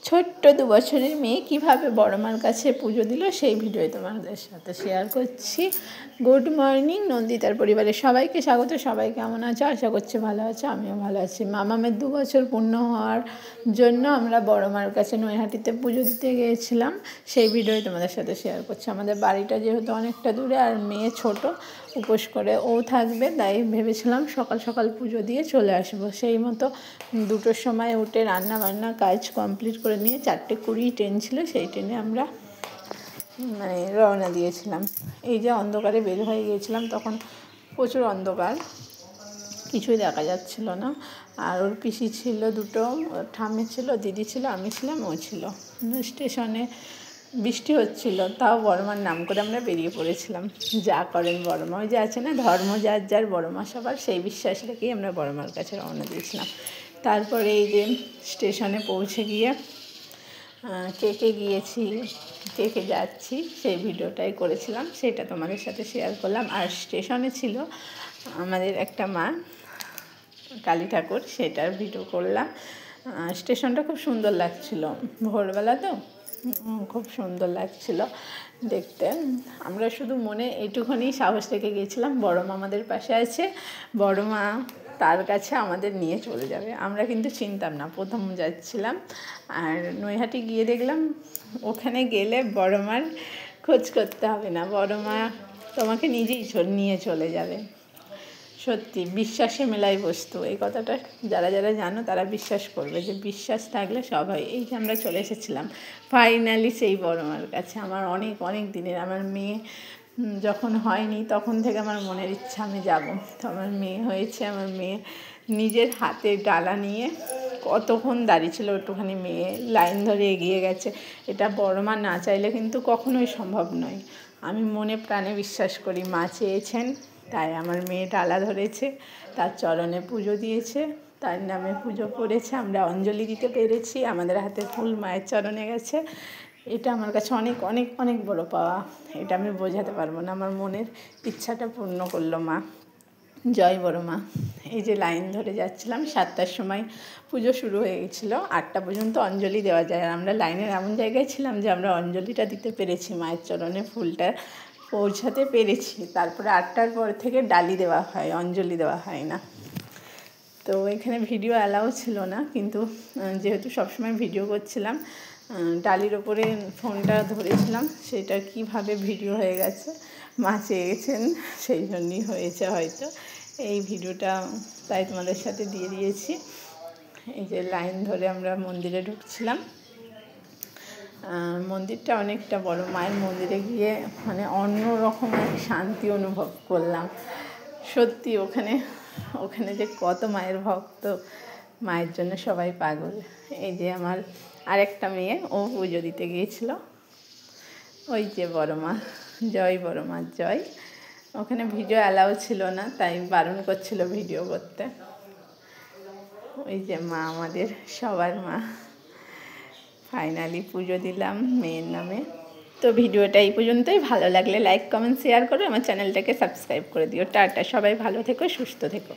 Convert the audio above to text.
ছোট্ট 2 বছরের মেয়ে কীভাবে বড় মার কাছে পুজো দিল সেই ভিডিও তোমাদের সাথে শেয়ার করছি। গুড মর্নিং নন্দিতার পরিবারের সবাইকে স্বাগত। সবাই কেমন আছো? আশা করছি ভালো আছো, আমিও ভালো আছি। মামামের 2 বছর পূর্ণ হওয়ার জন্য আমরা বড় মার কাছে নৈহাটিতে পুজো দিতে গিয়েছিলাম, সেই ভিডিও তোমাদের সাথে শেয়ার করছি। আমাদের বাড়িটা যেহেতু অনেকটা দূরে আর মেয়ে ছোট, উপোস করে ও থাকবে, তাই ভেবেছিলাম সকাল সকাল পুজো দিয়ে চলে আসবো। সেই মতো 2টোর সময় উঠে রান্না বান্না কাজ কমপ্লিট করে নিয়ে 4:20 ট্রেন ছিল, সেই ট্রেনে আমরা রওনা দিয়েছিলাম। এই যে অন্ধকারে বের হয়ে গিয়েছিলাম, তখন প্রচুর অন্ধকার, কিছুই দেখা যাচ্ছিল না। আর ওর পিসি ছিল 2টো, ঠাম্মি ছিল, দিদি ছিল, আমি ছিলাম, ও ছিল। স্টেশনে বৃষ্টি হচ্ছিল, তাও বড়মার নাম করে আমরা বেরিয়ে পড়েছিলাম। যা করেন বড়মা, ওই যে আছে না, ধর্ম যার যার বড়মা সবার, সেই বিশ্বাস রেখেই আমরা বড়মার কাছে রওনা দিয়েছিলাম। তারপরে এই যে স্টেশনে পৌঁছে গিয়ে কে গিয়েছি, কে যাচ্ছি, সেই ভিডিওটাই করেছিলাম, সেটা তোমাদের সাথে শেয়ার করলাম। আর স্টেশনে ছিল আমাদের একটা মা, কালী ঠাকুর, সেটার ভিডিও করলাম। স্টেশনটা খুব সুন্দর লাগছিল, ভোরবেলা তো খুব সুন্দর লাগছিল দেখতে। আমরা শুধু মনে এইটুখানি সাহস রেখে গিয়েছিলাম, বড় মা আমাদের পাশে আছে, বড় মা তার কাছে আমাদের নিয়ে চলে যাবে। আমরা কিন্তু চিনতাম না, প্রথম যাচ্ছিলাম। আর নৈহাটি গিয়ে দেখলাম ওখানে গেলে বড় মার খোঁজ করতে হবে না, বড় মা তোমাকে নিজেই নিয়ে চলে যাবে। সত্যি বিশ্বাসে মেলায় বস্তু, এই কথাটা যারা যারা জানো তারা বিশ্বাস করবে যে বিশ্বাস থাকলে সব হয়। এই যে আমরা চলে এসেছিলাম ফাইনালি সেই বড় মার কাছে। আমার অনেক অনেক দিনের, আমার মেয়ে যখন হয়নি তখন থেকে আমার মনের ইচ্ছা আমি যাব। তো আমার মেয়ে হয়েছে, আমার মেয়ে নিজের হাতে ডালা নিয়ে কতক্ষণ দাঁড়িয়ে ছিল, একটুখানি মেয়ে লাইন ধরে এগিয়ে গেছে। এটা বড় মা না চাইলে কিন্তু কখনোই সম্ভব নয়। আমি মনে প্রাণে বিশ্বাস করি মা চেয়েছেন, তাই আমার মেয়ে ডালা ধরেছে, তার চরণে পুজো দিয়েছে, তার নামে পুজো করেছে, আমরা অঞ্জলি দিতে পেরেছি, আমাদের হাতে ফুল মায়ের চরণে গেছে। এটা আমার কাছে অনেক অনেক অনেক বড় পাওয়া, এটা আমি বোঝাতে পারবো না। আমার মনের ইচ্ছাটা পূর্ণ করলো মা। জয় বড় মা। এই যে লাইন ধরে যাচ্ছিলাম, 7টার সময় পুজো শুরু হয়ে গেছিলো, 8টা পর্যন্ত অঞ্জলি দেওয়া যায়। আর আমরা লাইনের এমন জায়গায় ছিলাম যে আমরা অঞ্জলিটা দিতে পেরেছি, মায়ের চরণে ফুলটা পৌঁছাতে পেরেছি। তারপরে 8টার পর থেকে ডালি দেওয়া হয়, অঞ্জলি দেওয়া হয় না। তো এখানে ভিডিও অ্যালাউ ছিল না, কিন্তু যেহেতু সবসময় ভিডিও করছিলাম, ডালির ওপরে ফোনটা ধরেছিলাম, সেটা কিভাবে ভিডিও হয়ে গেছে, মা চেয়েছেন সেই জন্যই হয়েছে হয়তো এই ভিডিওটা, তাই তোমাদের সাথে দিয়ে দিয়েছি। এই যে লাইন ধরে আমরা মন্দিরে ঢুকছিলাম। মন্দিরটা অনেকটা বড়, মায়ের মন্দিরে গিয়ে অন্য রকম শান্তি অনুভব করলাম। সত্যি ওখানে যে কত মায়ের ভক্ত, মায়ের জন্য সবাই পাগল। এই যে আমার আরেকটা মেয়ে, ও পুজো দিতে গিয়েছিল। ওই যে বড় মা, জয় বড় মা জয়। ওখানে ভিডিও অ্যালাউ ছিল না, তাই বারণ করছিল ভিডিও করতে। ওই যে মা, আমাদের সবার মা। ফাইনালি পুজো দিলাম মেয়ের নামে। তো ভিডিওটা এই পর্যন্তই। ভালো লাগলে লাইক কমেন্ট শেয়ার করো, আমার চ্যানেলটাকে সাবস্ক্রাইব করে দিও। টাটা, সবাই ভালো থেকো, সুস্থ থেকো।